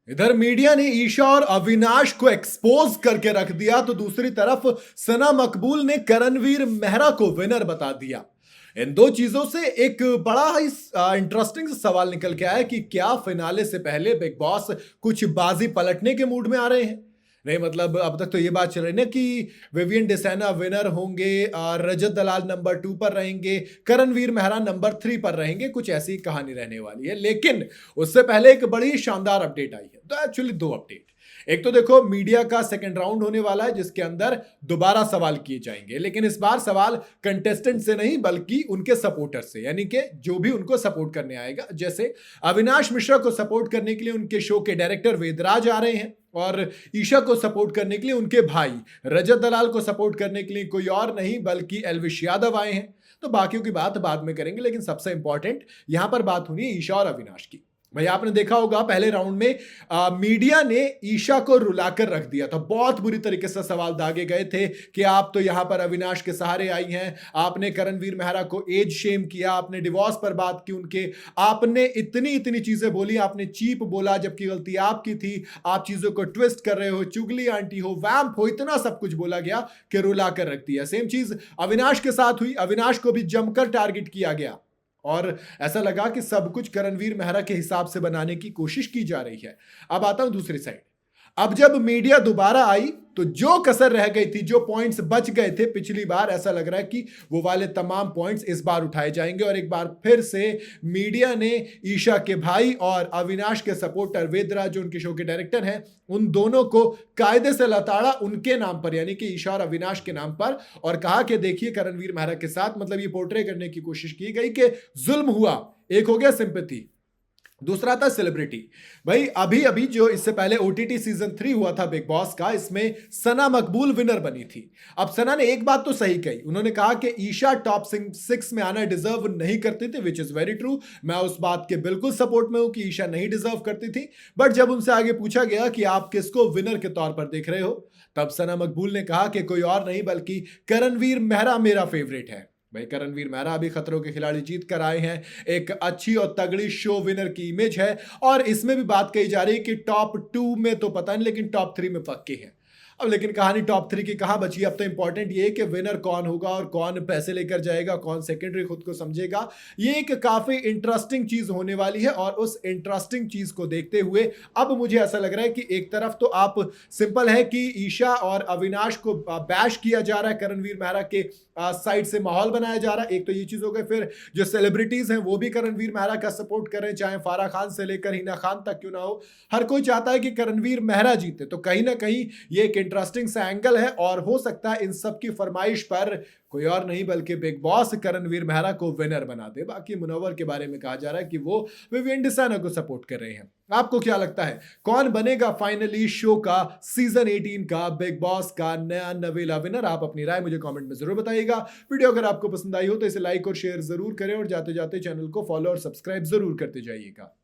इधर मीडिया ने ईशा और अविनाश को एक्सपोज करके रख दिया तो दूसरी तरफ सना मकबूल ने करणवीर मेहरा को विनर बता दिया। इन दो चीजों से एक बड़ा ही इंटरेस्टिंग सवाल निकल के आया कि क्या फिनाले से पहले बिग बॉस कुछ बाजी पलटने के मूड में आ रहे हैं। नहीं मतलब अब तक तो ये बात चल रही ना कि विवियन डिसैना विनर होंगे, रजत दलाल नंबर 2 पर रहेंगे, करणवीर मेहरा नंबर 3 पर रहेंगे, कुछ ऐसी कहानी रहने वाली है। लेकिन उससे पहले एक बड़ी शानदार अपडेट आई है। तो एक्चुअली दो अपडेट। एक तो देखो मीडिया का सेकंड राउंड होने वाला है जिसके अंदर दोबारा सवाल किए जाएंगे, लेकिन इस बार सवाल कंटेस्टेंट से नहीं बल्कि उनके सपोर्टर से, यानी कि जो भी उनको सपोर्ट करने आएगा। जैसे अविनाश मिश्रा को सपोर्ट करने के लिए उनके शो के डायरेक्टर वेदराज आ रहे हैं, और ईशा को सपोर्ट करने के लिए उनके भाई रजत दलाल को सपोर्ट करने के लिए कोई और नहीं बल्कि एल्विश यादव आए हैं। तो बाकियों की बात बाद में करेंगे, लेकिन सबसे इंपॉर्टेंट यहां पर बात होनी है ईशा और अविनाश की। भाई आपने देखा होगा पहले राउंड में मीडिया ने ईशा को रुलाकर रख दिया था। बहुत बुरी तरीके से सवाल दागे गए थे कि आप तो यहां पर अविनाश के सहारे आई हैं, आपने करणवीर मेहरा को एज शेम किया, आपने डिवोर्स पर बात की उनके, आपने इतनी इतनी चीजें बोली, आपने चीप बोला जबकि गलती आपकी थी, आप चीजों को ट्विस्ट कर रहे हो, चुगली आंटी हो, वैम्प हो, इतना सब कुछ बोला गया कि रुलाकर रख दिया। सेम चीज अविनाश के साथ हुई, अविनाश को भी जमकर टारगेट किया गया और ऐसा लगा कि सब कुछ करणवीर मेहरा के हिसाब से बनाने की कोशिश की जा रही है। अब आता हूं दूसरी साइड। अब जब मीडिया दोबारा आई तो जो कसर रह गई थी, जो पॉइंट्स बच गए थे पिछली बार, ऐसा लग रहा है कि वो वाले तमाम पॉइंट्स इस बार उठाए जाएंगे और एक बार फिर से मीडिया ने ईशा के भाई और अविनाश के सपोर्टर वेदराज जो उनके शो के डायरेक्टर हैं, उन दोनों को कायदे से लताड़ा उनके नाम पर, यानी कि ईशा और अविनाश के नाम पर, और कहा कि देखिए करणवीर मेहरा के साथ, मतलब ये पोर्ट्रे करने की कोशिश की गई कि जुल्म हुआ। एक हो गया सिंपैथी, दूसरा था सेलिब्रिटी। भाई अभी अभी जो इससे पहले ओटीटी सीजन 3 हुआ था बिग बॉस का, इसमें सना मकबूल विनर बनी थी। अब सना ने एक बात तो सही कही, उन्होंने कहा कि ईशा टॉप 6 में आना डिजर्व नहीं करती थी, विच इज वेरी ट्रू। मैं उस बात के बिल्कुल सपोर्ट में हूं कि ईशा नहीं डिजर्व करती थी। बट जब उनसे आगे पूछा गया कि आप किसको विनर के तौर पर देख रहे हो, तब सना मकबूल ने कहा कि कोई और नहीं बल्कि करणवीर मेहरा मेरा फेवरेट है। भाई करणवीर मेहरा अभी खतरों के खिलाड़ी जीत कर आए हैं, एक अच्छी और तगड़ी शो विनर की इमेज है, और इसमें भी बात कही जा रही है कि टॉप 2 में तो पता नहीं लेकिन टॉप 3 में पक्के हैं। अब लेकिन कहानी टॉप 3 की कहां बची। अब तो इंपॉर्टेंट ये है कि विनर कौन होगा और कौन पैसे लेकर जाएगा, कौन सेकेंडरी खुद को समझेगा। ये एक काफी इंटरेस्टिंग चीज होने वाली है, और उस इंटरेस्टिंग चीज को देखते हुए अब मुझे ऐसा लग रहा है कि एक तरफ तो आप सिंपल है कि ईशा और अविनाश को बैश किया जा रहा है, करणवीर मेहरा के साइड से माहौल बनाया जा रहा है, एक तो ये चीज हो गई। फिर जो सेलिब्रिटीज हैं वो भी करणवीर मेहरा का सपोर्ट कर रहे हैं, चाहे फारा खान से लेकर हिना खान तक क्यों ना हो, हर कोई चाहता है कि करणवीर मेहरा जीते। तो कहीं ना कहीं ये एक इंटरेस्टिंग सा एंगल है, और हो सकता है इन सब की फरमाइश पर कोई और नहीं बल्कि बिग बॉस करणवीर मेहरा को विनर बना दे। बाकी मुनव्वर के बारे में कहा जा रहा है कि वो विवियन डिसाना को सपोर्ट कर रहे हैं। आपको क्या लगता है कौन बनेगा फाइनली शो का सीजन 18 का बिग बॉस का नया नवेला विनर? आप अपनी राय मुझे कमेंट में जरूर बताइएगा। वीडियो अगर आपको पसंद आई हो तो इसे लाइक और शेयर जरूर करें, और जाते जाते चैनल को फॉलो और सब्सक्राइब जरूर करते जाइएगा।